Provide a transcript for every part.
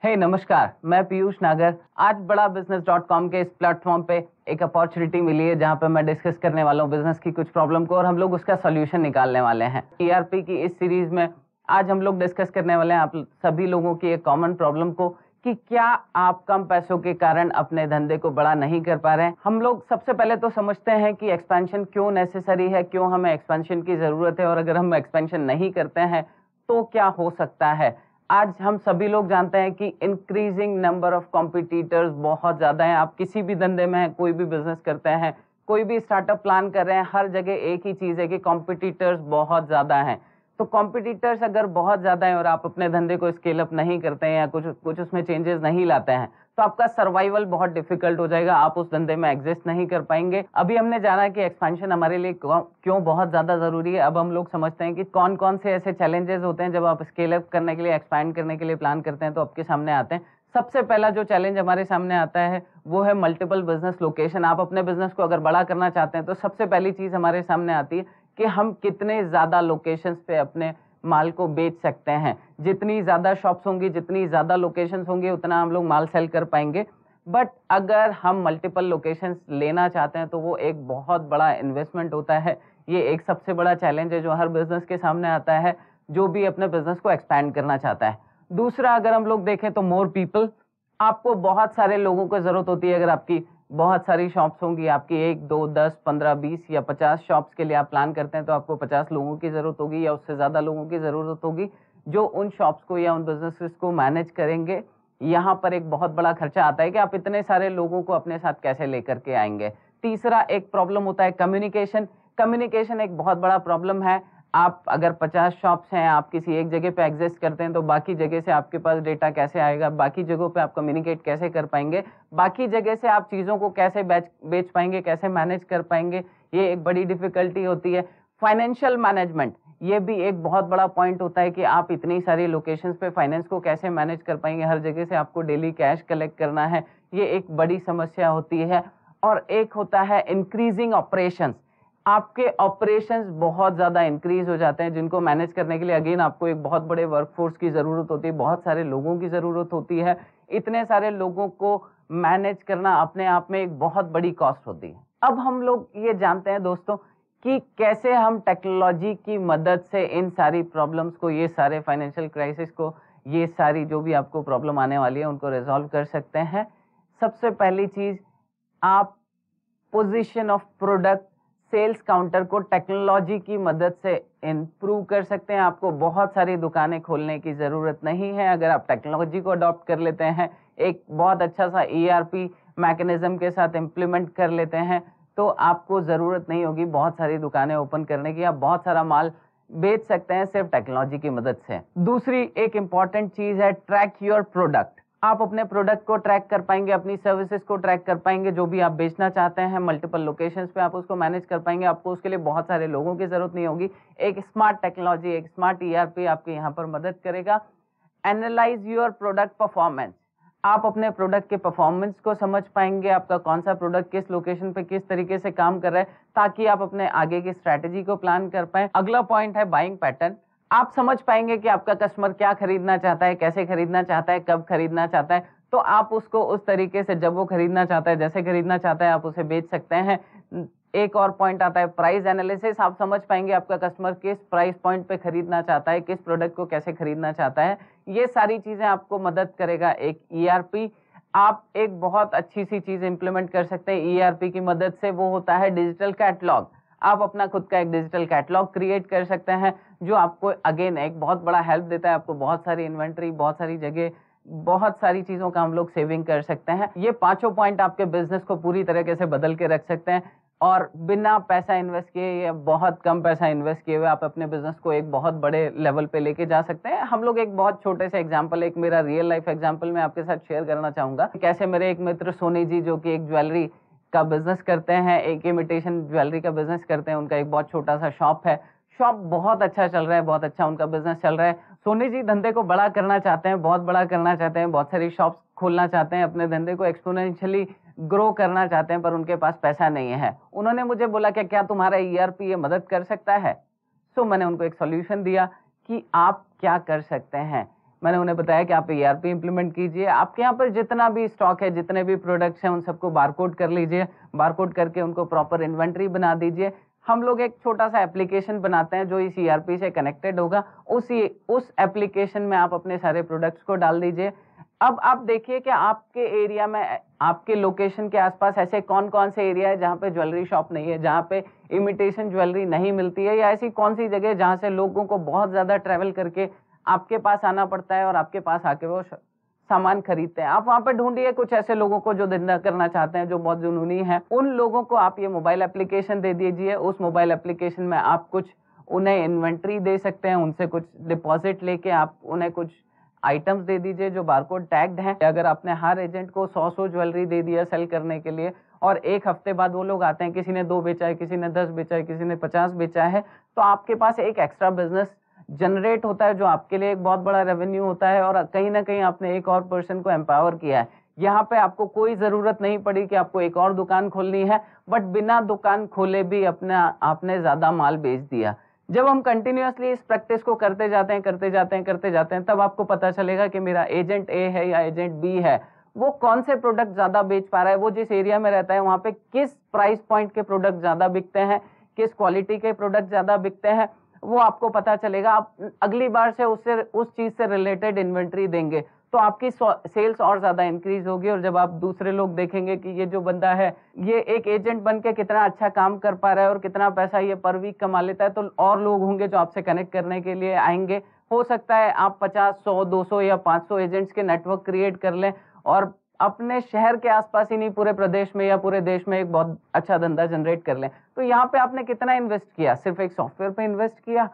नमस्कार, मैं पीयूष नागर। आज बड़ा बिजनेस.com के इस प्लेटफॉर्म पे एक अपॉर्चुनिटी मिली है जहां पे मैं डिस्कस करने वाला हूं बिजनेस की कुछ प्रॉब्लम को और हम लोग उसका सॉल्यूशन निकालने वाले हैं। ईआरपी की इस सीरीज में आज हम लोग डिस्कस करने वाले हैं आप सभी लोगों की एक कॉमन प्रॉब्लम को कि क्या आप कम पैसों के कारण अपने धंधे को बड़ा नहीं कर पा रहे हैं। हम लोग सबसे पहले तो समझते हैं कि एक्सपेंशन क्यों नेसेसरी है, क्यों हमें एक्सपेंशन की जरूरत है और अगर हम एक्सपेंशन नहीं करते हैं तो क्या हो सकता है। आज हम सभी लोग जानते हैं कि इंक्रीजिंग नंबर ऑफ कॉम्पिटिटर्स बहुत ज्यादा हैं। आप किसी भी धंधे में हैं, कोई भी बिजनेस करते हैं, कोई भी स्टार्टअप प्लान कर रहे हैं, हर जगह एक ही चीज है कि कॉम्पिटिटर्स बहुत ज्यादा हैं। तो कॉम्पिटिटर्स अगर बहुत ज्यादा है और आप अपने धंधे को स्केल अप नहीं करते हैं या कुछ उसमें चेंजेस नहीं लाते हैं तो आपका सर्वाइवल बहुत डिफिकल्ट हो जाएगा, आप उस धंधे में एग्जिस्ट नहीं कर पाएंगे। अभी हमने जाना कि एक्सपेंशन हमारे लिए क्यों बहुत ज्यादा जरूरी है। अब हम लोग समझते हैं कि कौन कौन से ऐसे चैलेंजेस होते हैं जब आप स्केल अप करने के लिए, एक्सपैंड करने के लिए प्लान करते हैं तो आपके सामने आते हैं। सबसे पहला जो चैलेंज हमारे सामने आता है वो है मल्टीपल बिजनेस लोकेशन। आप अपने बिजनेस को अगर बड़ा करना चाहते हैं तो सबसे पहली चीज हमारे सामने आती है कि हम कितने ज्यादा लोकेशंस पे अपने माल को बेच सकते हैं। जितनी ज्यादा शॉप्स होंगी, जितनी ज्यादा लोकेशंस होंगी, उतना हम लोग माल सेल कर पाएंगे। बट अगर हम मल्टीपल लोकेशंस लेना चाहते हैं तो वो एक बहुत बड़ा इन्वेस्टमेंट होता है। ये एक सबसे बड़ा चैलेंज है जो हर बिजनेस के सामने आता है जो भी अपने बिजनेस को एक्सपैंड करना चाहता है। दूसरा, अगर हम लोग देखें तो मोर पीपल। आपको बहुत सारे लोगों की जरूरत होती है। अगर आपकी बहुत सारी शॉप्स होंगी, आपकी 1, 2, 10, 15, 20 या 50 शॉप्स के लिए आप प्लान करते हैं तो आपको 50 लोगों की जरूरत होगी या उससे ज्यादा लोगों की जरूरत होगी जो उन शॉप्स को या उन बिजनेसेस को मैनेज करेंगे। यहाँ पर एक बहुत बड़ा खर्चा आता है कि आप इतने सारे लोगों को अपने साथ कैसे लेकर के आएंगे। तीसरा एक प्रॉब्लम होता है कम्युनिकेशन। कम्युनिकेशन एक बहुत बड़ा प्रॉब्लम है। आप अगर 50 शॉप्स हैं, आप किसी एक जगह पे एग्जिस्ट करते हैं तो बाकी जगह से आपके पास डेटा कैसे आएगा, बाकी जगहों पे आप कम्युनिकेट कैसे कर पाएंगे, बाकी जगह से आप चीजों को कैसे बेच पाएंगे, कैसे मैनेज कर पाएंगे, ये एक बड़ी डिफिकल्टी होती है। फाइनेंशियल मैनेजमेंट, ये भी एक बहुत बड़ा पॉइंट होता है कि आप इतनी सारी लोकेशंस पे फाइनेंस को कैसे मैनेज कर पाएंगे। हर जगह से आपको डेली कैश कलेक्ट करना है, ये एक बड़ी समस्या होती है। और एक होता है इंक्रीजिंग ऑपरेशंस। आपके ऑपरेशंस बहुत ज्यादा इंक्रीज हो जाते हैं जिनको मैनेज करने के लिए अगेन आपको एक बहुत बड़े वर्कफोर्स की जरूरत होती है, बहुत सारे लोगों की जरूरत होती है। इतने सारे लोगों को मैनेज करना अपने आप में एक बहुत बड़ी कॉस्ट होती है। अब हम लोग ये जानते हैं दोस्तों कि कैसे हम टेक्नोलॉजी की मदद से इन सारी प्रॉब्लम्स को, ये सारे फाइनेंशियल क्राइसिस को, ये सारी जो भी आपको प्रॉब्लम आने वाली है उनको रिजॉल्व कर सकते हैं। सबसे पहली चीज, आप position of product sales counter को टेक्नोलॉजी की मदद से इंप्रूव कर सकते हैं। आपको बहुत सारी दुकानें खोलने की जरूरत नहीं है। अगर आप टेक्नोलॉजी को अडॉप्ट कर लेते हैं, एक बहुत अच्छा सा ईआरपी मैकेनिज्म के साथ इंप्लीमेंट कर लेते हैं तो आपको जरूरत नहीं होगी बहुत सारी दुकानें ओपन करने की। आप बहुत सारा माल बेच सकते हैं सिर्फ टेक्नोलॉजी की मदद से। दूसरी एक इंपॉर्टेंट चीज है ट्रैक योर प्रोडक्ट। आप अपने प्रोडक्ट को ट्रैक कर पाएंगे, अपनी सर्विसेज को ट्रैक कर पाएंगे। जो भी आप बेचना चाहते हैं मल्टीपल लोकेशंस पे आप उसको मैनेज कर पाएंगे। आपको उसके लिए बहुत सारे लोगों की जरूरत नहीं होगी। एक स्मार्ट टेक्नोलॉजी, एक स्मार्ट ईआरपी आपके यहाँ पर मदद करेगा। Analyse your product performance. आप अपने प्रोडक्ट के परफॉर्मेंस को समझ पाएंगे, आपका कौन सा प्रोडक्ट किस लोकेशन पे किस तरीके से काम कर रहा है, ताकि आप अपने आगे की स्ट्रैटेजी को प्लान कर पाए। अगला पॉइंट है बाइंग पैटर्न। आप समझ पाएंगे कि आपका कस्टमर क्या खरीदना चाहता है, कैसे खरीदना चाहता है, कब खरीदना चाहता है, तो आप उसको उस तरीके से जब वो खरीदना चाहता है, जैसे खरीदना चाहता है, आप उसे बेच सकते हैं। एक और पॉइंट आता है प्राइस एनालिसिस। आप समझ पाएंगे आपका कस्टमर किस प्राइस पॉइंट पे खरीदना चाहता है, किस प्रोडक्ट को कैसे खरीदना चाहता है। ये सारी चीजें आपको मदद करेगा एक ईआरपी। आप एक बहुत अच्छी सी चीज इंप्लीमेंट कर सकते हैं ईआरपी की मदद से, वो होता है डिजिटल कैटलॉग। आप अपना खुद का एक डिजिटल कैटलॉग क्रिएट कर सकते हैं जो आपको अगेन एक बहुत बड़ा हेल्प देता है। आपको बहुत सारी इन्वेंट्री, बहुत सारी जगह, बहुत सारी चीजों का हम लोग सेविंग कर सकते हैं। ये पांचों पॉइंट आपके बिजनेस को पूरी तरीके से बदल के रख सकते हैं और बिना पैसा इन्वेस्ट किए या बहुत कम पैसा इन्वेस्ट किए हुए आप अपने बिजनेस को एक बहुत बड़े लेवल पे लेके जा सकते हैं। हम लोग एक बहुत छोटे से एग्जांपल, एक मेरा रियल लाइफ एग्जांपल मैं आपके साथ शेयर करना चाहूंगा। कैसे मेरे एक मित्र सोनी जी जो कि एक ज्वेलरी का बिजनेस करते हैं, एक इमिटेशन ज्वेलरी का बिजनेस करते हैं, उनका एक बहुत छोटा सा शॉप है। शॉप बहुत अच्छा चल रहा है, बहुत अच्छा उनका बिजनेस चल रहा है। सोनी जी धंधे को बड़ा करना चाहते हैं, बहुत बड़ा करना चाहते हैं, बहुत सारी शॉप्स खोलना चाहते हैं, अपने धंधे को एक्सपोनेंशियली ग्रो करना चाहते हैं, पर उनके पास पैसा नहीं है। उन्होंने मुझे बोला कि क्या तुम्हारा ईआरपी ये मदद कर सकता है। सो मैंने उनको एक सॉल्यूशन दिया कि आप क्या कर सकते हैं। मैंने उन्हें बताया कि आप ERP इंप्लीमेंट कीजिए, आपके यहाँ पर जितना भी स्टॉक है, जितने भी प्रोडक्ट्स हैं, उन सबको बारकोड कर लीजिए, बारकोड करके उनको प्रॉपर इन्वेंट्री बना दीजिए। हम लोग एक छोटा सा एप्लीकेशन बनाते हैं जो इस ERP से कनेक्टेड होगा, उस एप्लीकेशन में आप अपने सारे प्रोडक्ट्स को डाल दीजिए। अब आप देखिए कि आपके एरिया में, आपके लोकेशन के आसपास ऐसे कौन कौन से एरिया है जहाँ पे ज्वेलरी शॉप नहीं है, जहाँ पे इमिटेशन ज्वेलरी नहीं मिलती है, या ऐसी कौन सी जगह जहाँ से लोगों को बहुत ज़्यादा ट्रैवल करके आपके पास आना पड़ता है और आपके पास आके वो सामान खरीदते हैं। आप वहाँ पे ढूंढिए कुछ ऐसे लोगों को जो धंधा करना चाहते हैं, जो बहुत जुनूनी है, उन लोगों को आप ये मोबाइल एप्लीकेशन दे दीजिए। उस मोबाइल एप्लीकेशन में आप कुछ उन्हें इन्वेंट्री दे सकते हैं, उनसे कुछ डिपॉजिट लेके आप उन्हें कुछ आइटम्स दे दीजिए जो बारकोड टैग्ड हैं। अगर आपने हर एजेंट को 100 ज्वेलरी दे दिया सेल करने के लिए, और एक हफ्ते बाद वो लोग आते हैं, किसी ने 2 बेचा है, किसी ने 10 बेचा है, किसी ने 50 बेचा है, तो आपके पास एक एक्स्ट्रा बिजनेस जनरेट होता है जो आपके लिए एक बहुत बड़ा रेवेन्यू होता है, और कहीं ना कहीं आपने एक और पर्सन को एम्पावर किया है। यहाँ पे आपको कोई जरूरत नहीं पड़ी कि आपको एक और दुकान खोलनी है, बट बिना दुकान खोले भी आपने ज्यादा माल बेच दिया। जब हम कंटिन्यूअसली इस प्रैक्टिस को करते जाते हैं, तब आपको पता चलेगा कि मेरा एजेंट ए है या एजेंट बी है, वो कौन से प्रोडक्ट ज्यादा बेच पा रहा है, वो जिस एरिया में रहता है वहां पे किस प्राइस पॉइंट के प्रोडक्ट ज्यादा बिकते हैं, किस क्वालिटी के प्रोडक्ट ज्यादा बिकते हैं, वो आपको पता चलेगा। आप अगली बार से उस चीज से रिलेटेड इन्वेंट्री देंगे तो आपकी सेल्स और ज्यादा इंक्रीज होगी। और जब आप दूसरे लोग देखेंगे कि ये जो बंदा है ये एक एजेंट बन के कितना अच्छा काम कर पा रहा है और कितना पैसा ये पर वीक कमा लेता है, तो और लोग होंगे जो आपसे कनेक्ट करने के लिए आएंगे। हो सकता है आप 50, 100, 200 या 500 एजेंट्स के नेटवर्क क्रिएट कर लें और अपने शहर के आसपास ही नहीं, पूरे प्रदेश में या पूरे देश में एक बहुत अच्छा धंधा जनरेट कर लें। तो यहाँ पे आपने कितना इन्वेस्ट किया? सिर्फ एक सॉफ्टवेयर पे इन्वेस्ट किया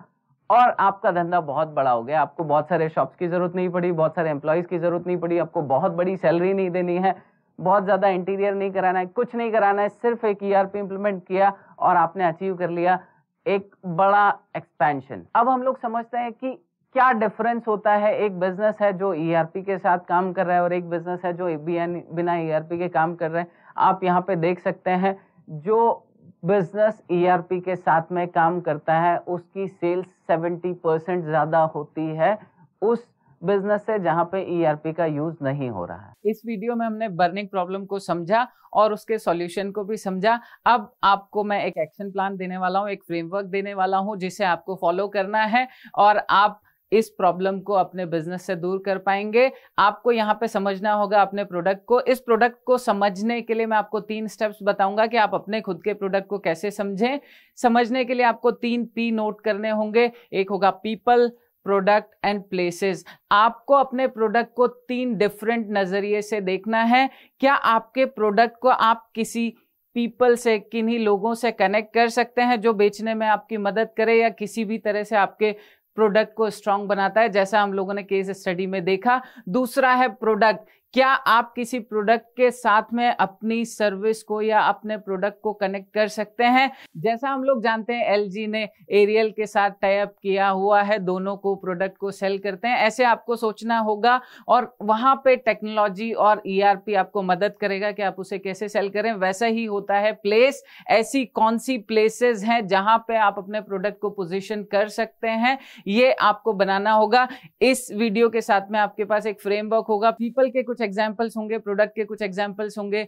और आपका धंधा बहुत बड़ा हो गया। आपको बहुत सारे शॉप्स की जरूरत नहीं पड़ी, बहुत सारे एम्प्लॉइज की जरूरत नहीं पड़ी, आपको बहुत बड़ी सैलरी नहीं देनी है, बहुत ज्यादा इंटीरियर नहीं कराना है, कुछ नहीं कराना है, सिर्फ एक ERP इंप्लीमेंट किया और आपने अचीव कर लिया एक बड़ा एक्सपेंशन। अब हम लोग समझते हैं कि क्या डिफरेंस होता है, एक बिजनेस है जो ERP के साथ काम कर रहा है और एक बिजनेस है जो बिना ERP के काम कर रहे हैं। आप यहाँ पे देख सकते हैं जो बिजनेस ERP के साथ में काम करता है उसकी सेल्स 70% ज्यादा होती है उस बिजनेस से जहां पे ERP का यूज नहीं हो रहा है। इस वीडियो में हमने बर्निंग प्रॉब्लम को समझा और उसके सॉल्यूशन को भी समझा। अब आपको मैं एक एक्शन प्लान देने वाला हूं, एक फ्रेमवर्क देने वाला हूं जिसे आपको फॉलो करना है और आप इस प्रॉब्लम को अपने बिजनेस से दूर कर पाएंगे। आपको यहाँ पे समझना होगा अपने प्रोडक्ट को। इस प्रोडक्ट को समझने के लिए मैं आपको 3 स्टेप्स बताऊंगा कि आप अपने खुद के प्रोडक्ट को कैसे समझें। समझने के लिए आपको 3 P नोट करने होंगे। एक होगा पीपल, प्रोडक्ट एंड प्लेसेस। आपको अपने प्रोडक्ट को 3 डिफरेंट नजरिए से देखना है। क्या आपके प्रोडक्ट को आप किसी पीपल से, किन्हीं लोगों से कनेक्ट कर सकते हैं जो बेचने में आपकी मदद करे या किसी भी तरह से आपके प्रोडक्ट को स्ट्रांग बनाता है, जैसा हम लोगों ने केस स्टडी में देखा। दूसरा है प्रोडक्ट। क्या आप किसी प्रोडक्ट के साथ में अपनी सर्विस को या अपने प्रोडक्ट को कनेक्ट कर सकते हैं? जैसा हम लोग जानते हैं LG ने एरियल के साथ टाई अप किया हुआ है, दोनों को प्रोडक्ट को सेल करते हैं। ऐसे आपको सोचना होगा और वहां पे टेक्नोलॉजी और ERP आपको मदद करेगा कि आप उसे कैसे सेल करें। वैसा ही होता है प्लेस। ऐसी कौन सी प्लेसेस हैं जहां पे आप अपने प्रोडक्ट को पोजीशन कर सकते हैं, ये आपको बनाना होगा। इस वीडियो के साथ में आपके पास एक फ्रेमवर्क होगा। पीपल के कुछ एग्जाम्पल्स होंगे, प्रोडक्ट के कुछ एग्जाम्पल्स होंगे,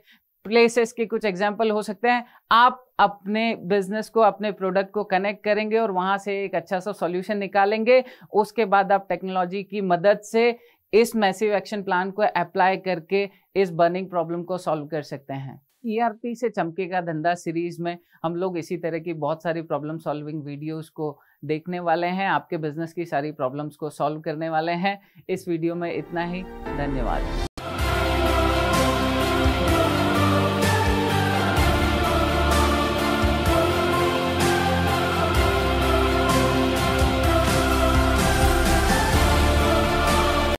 प्लेसेस के कुछ एग्जाम्पल हो सकते हैं। आप अपने बिजनेस को, अपने प्रोडक्ट को कनेक्ट करेंगे और वहां से एक अच्छा सा सॉल्यूशन निकालेंगे। उसके बाद आप टेक्नोलॉजी की मदद से इस मैसिव एक्शन प्लान को अप्लाई करके इस बर्निंग प्रॉब्लम को सॉल्व कर सकते हैं। ERP से चमकेगा धंधा सीरीज में हम लोग इसी तरह की बहुत सारी प्रॉब्लम सॉल्विंग वीडियोस को देखने वाले हैं, आपके बिजनेस की सारी प्रॉब्लम्स को सॉल्व करने वाले हैं। इस वीडियो में इतना ही। धन्यवाद।